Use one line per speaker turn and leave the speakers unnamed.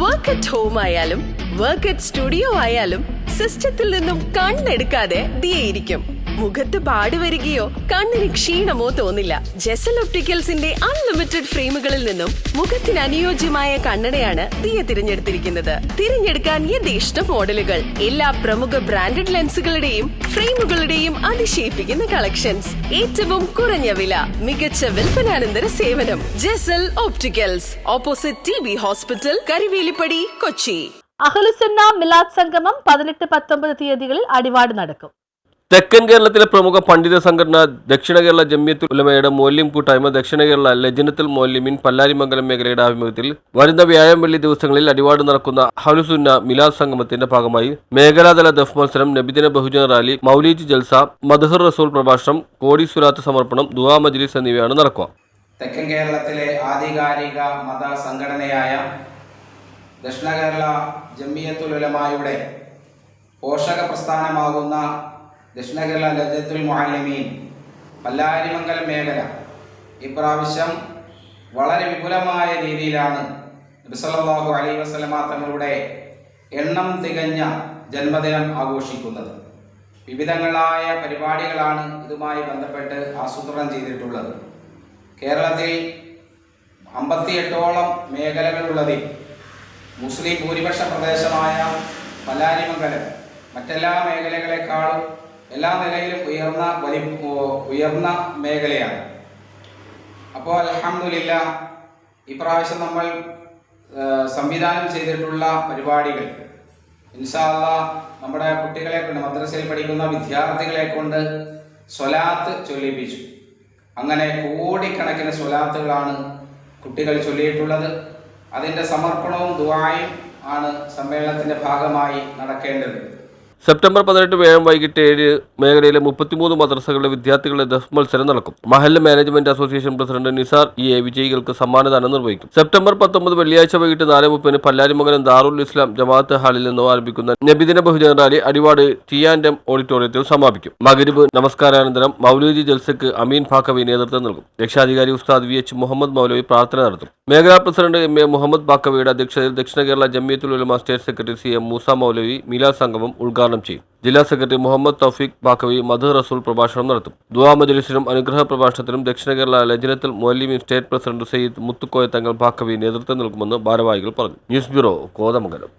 Work at home ആയാലും work at studio ആയാലും സിസ്റ്റത്തിൽ നിന്നും കണ്ണെടുക്കാതെ ദിയയിരിക്കും. മുഖത്ത് പാട് വരികയോ കണ്ണിന് ക്ഷീണമോ തോന്നില്ല. ജെസൽ ഒപ്റ്റിക്കൽസിന്റെ അൺലിമിറ്റഡ് ഫ്രെയിമുകളിൽ നിന്നും മുഖത്തിന് അനുയോജ്യമായ കണ്ണടയാണ് ദിയ തിരഞ്ഞെടുത്തിരിക്കുന്നത്. തിരഞ്ഞെടുക്കാൻ യഥേഷ്ട മോഡലുകൾ, എല്ലാ പ്രമുഖ ബ്രാൻഡഡ് ലെൻസുകളുടെയും ഫ്രെയിമുകളുടെയും അതിശയിപ്പിക്കുന്ന കളക്ഷൻസ്, ഏറ്റവും കുറഞ്ഞ വില, മികച്ച വിൽപ്പനാനന്തര സേവനം. Jesal opticals, opposite TB hospital, Karivelippadi, Kochi.
അഹ്ലുസുന്ന മിലാദ് സംഗമം 18-19 തീയതികളിൽ അടിവാട് നടക്കും.
തെക്കൻ കേരളത്തിലെ പ്രമുഖ പണ്ഡിത സംഘടന ദക്ഷിണ കേരള ജംഇയ്യത്തുൽ ഉലമയുടെ മൗല്യം കൂട്ടായ്മ ദക്ഷിണ കേരള ലജ്നത്തുൽ മൗല്യമീൻ പല്ലാരിമംഗലം മേഖലയുടെ ആഭിമുഖ്യത്തിൽ വരുന്ന വ്യാഴം വെള്ളി ദിവസങ്ങളിൽ അടിവാട് നടക്കുന്ന അഹ്ലുസുന്ന മിലാദ് സംഗമത്തിന്റെ ഭാഗമായി മേഖലാതല ദഫ് മത്സരം, നബിദിന ബഹുജന റാലി, മൗലീദ് ജൽസ, മദ്ഹർ റസൂൽ പ്രഭാഷണം, കോടി സുലാത്ത് സമർപ്പണം, ദുആ മജ്ലിസ് എന്നിവയാണ് നടക്കുക.
തെക്കൻ കേരളത്തിലെ ആധികാരിക മത സംഘടനയായ ദക്ഷിണ കേരള ജംഇയ്യത്തുൽ ഉലമയുടെ പോഷക പ്രസ്ഥാനമാകുന്ന ദക്ഷിണ കേരള ലജ്നത്തുൽ മുഅല്ലിമീൻ പല്ലാരിമംഗലം മേഖല ഇപ്രാവശ്യം വളരെ വിപുലമായ രീതിയിലാണ് നബി സല്ലല്ലാഹു അലൈഹി വസല്ലമ തങ്ങളുടെ എണ്ണം തികഞ്ഞ ജന്മദിനം ആഘോഷിക്കുന്നത്. വിവിധങ്ങളായ പരിപാടികളാണ് ഇതുമായി ബന്ധപ്പെട്ട് ആസൂത്രണം ചെയ്തിട്ടുള്ളത്. കേരളത്തിൽ 58ഓളം മേഖലകളുള്ളതിൽ മുസ്ലിം ഭൂരിപക്ഷ പ്രദേശമായ പല്ലാരിമംഗലം മറ്റെല്ലാ മേഖലകളെക്കാളും എല്ലാ നിലയിലും ഉയർന്ന മേഖലയാണ്. അപ്പോൾ അൽഹംദുലില്ലാഹ് ഇപ്രാവശ്യം നമ്മൾ സംവിധാനം ചെയ്തിട്ടുള്ള പരിപാടികൾ ഇൻഷാ അല്ലാഹ് നമ്മുടെ കുട്ടികളെ കൊണ്ട്, മദ്രസയിൽ പഠിക്കുന്ന വിദ്യാർത്ഥികളെ കൊണ്ട് സ്വലാത്ത് ചൊല്ലിപ്പിച്ചു. അങ്ങനെ കോടിക്കണക്കിന് സ്വലാത്തുകളാണ് കുട്ടികൾ ചൊല്ലിയിട്ടുള്ളത്. അതിൻ്റെ സമർപ്പണവും ദുആയും ആണ് സമ്മേളനത്തിൻ്റെ ഭാഗമായി നടക്കേണ്ടത്.
സെപ്റ്റംബർ 18 വ്യാഴം വൈകിട്ട് 7 മേഖലയിലെ 33 മദ്രസകളുടെ വിദ്യാർത്ഥികളുടെ ദഫ് മത്സരം നടക്കും. മഹല്ല് മാനേജ്മെന്റ് അസോസിയേഷൻ പ്രസിഡന്റ് നിസാർ വിജയികൾക്ക് സമ്മാനദാനം നിർവഹിക്കും. സെപ്റ്റംബർ 19 വെള്ളിയാഴ്ച വൈകിട്ട് 4:30 പല്ലാരിമംഗലം ദാറുൽ ഇസ്ലാം ജമാഅത്ത് ഹാളിൽ നിന്ന് ആരംഭിക്കുന്ന നബിദിന ബഹുജന റാലി അടിവാട് T&M ഓഡിറ്റോറിയത്തിൽ സമാപിക്കും. മഗ്രിബ് നമസ്കാരാനന്തരം മൗലൂദി ജൽസക്ക് അമീൻ ബാക്കവി നേതൃത്വം നൽകും. രക്ഷാധികാരി ഉസ്താദ് VH മുഹമ്മദ് മൗലവി പ്രാർത്ഥന നടത്തും. മേഖലാ പ്രസിഡന്റ് MA മുഹമ്മദ് ബാക്കവിയുടെ അധ്യക്ഷതയിൽ ദക്ഷിണ കേരള ജംഇയ്യത്തുൽ ഉലമ സ്റ്റേറ്റ് സെക്രട്ടറി CM മൂസ മൗലവി മിലാദ് സംഗമം ഉദ്ഘാടനം ചെയ്യും. ജില്ലാ സെക്രട്ടറി മുഹമ്മദ് തൗഫീഖ് ബാക്കവി മദ്ഹർ റസൂൽ പ്രഭാഷണം നടത്തും. ദുആ മജ്ലിസിനും അനുഗ്രഹ പ്രഭാഷണത്തിനും ദക്ഷിണ കേരള ലജ്നത്തുൽ മൗല്യമീൻ സ്റ്റേറ്റ് പ്രസിഡന്റ് സയ്യിദ് മുത്തുക്കോയ തങ്ങൾ ബാക്കവി നേതൃത്വം നൽകുമെന്ന് ഭാരവാഹികൾ പറഞ്ഞു. News bureau, Kothamangalam.